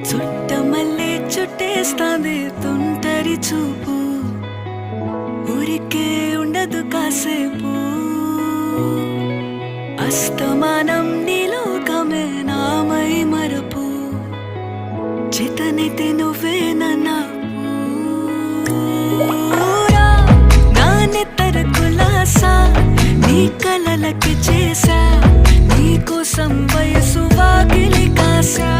చుట్టమల్లే చుట్టేస్తాంది తుంటరి చూపు, ఊరికే ఉండదు కాసేపు. అస్తమానం నీలోకమే నామై మరపు, చేతనైతే నువ్వే నన్నా నా నెత్తర కులాసా నీ కలలకి చేసా, నీ కోసం వయసు వాకిలి కాసా.